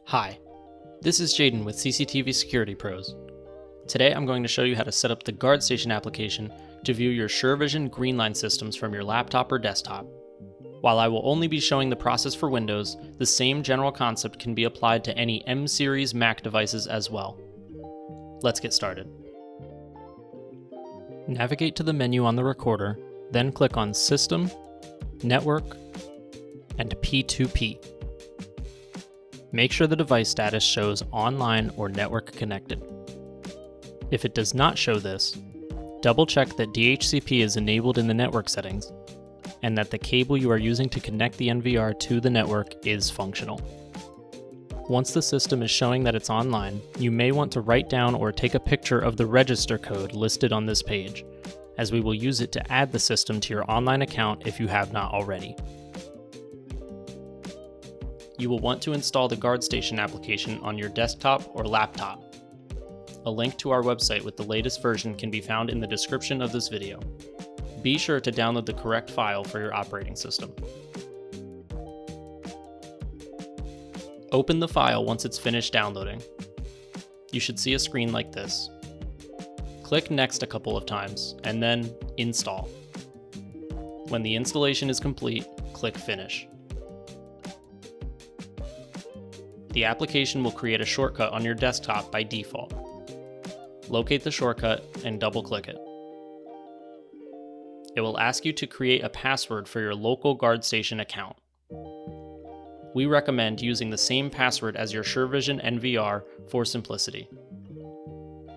Hi, this is Jaden with CCTV Security Pros. Today I'm going to show you how to set up the Guard Station application to view your SureVision green line systems from your laptop or desktop. While I will only be showing the process for Windows, the same general concept can be applied to any M-series Mac devices as well. Let's get started. Navigate to the menu on the recorder, then click on System, Network, and P2P. Make sure the device status shows online or network connected. If it does not show this, double check that DHCP is enabled in the network settings and that the cable you are using to connect the NVR to the network is functional. Once the system is showing that it's online, you may want to write down or take a picture of the register code listed on this page, as we will use it to add the system to your online account if you have not already. You will want to install the Guard Station application on your desktop or laptop. A link to our website with the latest version can be found in the description of this video. Be sure to download the correct file for your operating system. Open the file once it's finished downloading. You should see a screen like this. Click Next a couple of times, and then Install. When the installation is complete, click Finish. The application will create a shortcut on your desktop by default. Locate the shortcut and double-click it. It will ask you to create a password for your local Guard Station account. We recommend using the same password as your SureVision NVR for simplicity.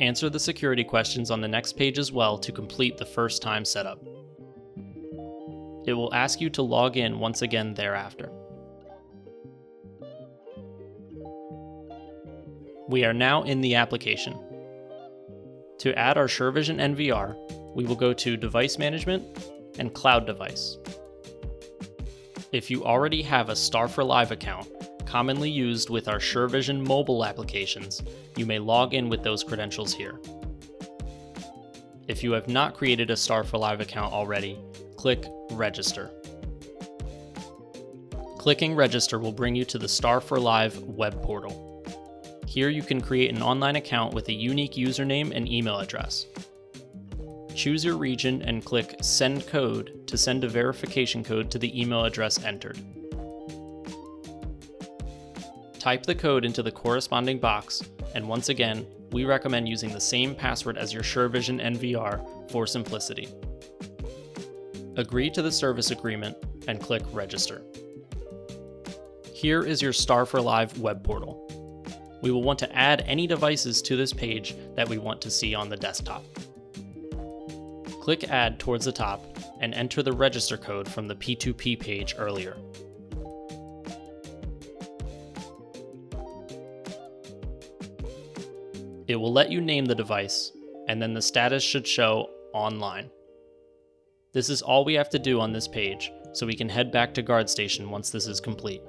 Answer the security questions on the next page as well to complete the first-time setup. It will ask you to log in once again thereafter. We are now in the application. To add our SureVision NVR, we will go to Device Management and Cloud Device. If you already have a Star4Live account, commonly used with our SureVision mobile applications, you may log in with those credentials here. If you have not created a Star4Live account already, click Register. Clicking Register will bring you to the Star4Live web portal. Here you can create an online account with a unique username and email address. Choose your region and click Send Code to send a verification code to the email address entered. Type the code into the corresponding box, and once again, we recommend using the same password as your SureVision NVR for simplicity. Agree to the service agreement and click Register. Here is your Star4Live web portal. We will want to add any devices to this page that we want to see on the desktop. Click Add towards the top and enter the register code from the P2P page earlier. It will let you name the device, and then the status should show Online. This is all we have to do on this page, so we can head back to Guard Station once this is complete.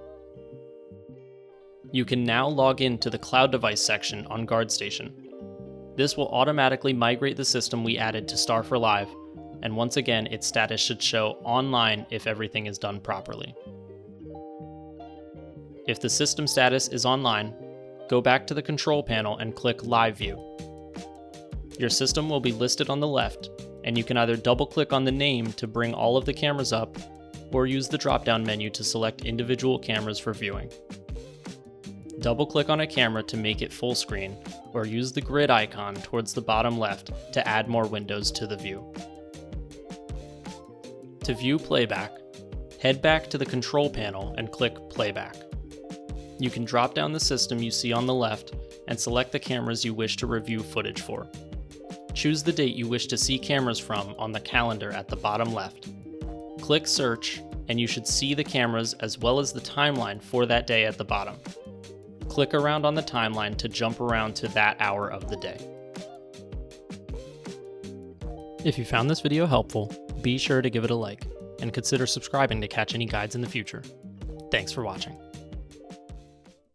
You can now log into the Cloud Device section on Guard Station. This will automatically migrate the system we added to Star4Live, and once again its status should show Online if everything is done properly. If the system status is online, go back to the control panel and click Live View. Your system will be listed on the left, and you can either double-click on the name to bring all of the cameras up, or use the drop-down menu to select individual cameras for viewing. Double-click on a camera to make it full screen, or use the grid icon towards the bottom left to add more windows to the view. To view Playback, head back to the control panel and click Playback. You can drop down the system you see on the left and select the cameras you wish to review footage for. Choose the date you wish to see cameras from on the calendar at the bottom left. Click Search, and you should see the cameras as well as the timeline for that day at the bottom. Click around on the timeline to jump around to that hour of the day. If you found this video helpful, be sure to give it a like, and consider subscribing to catch any guides in the future. Thanks for watching.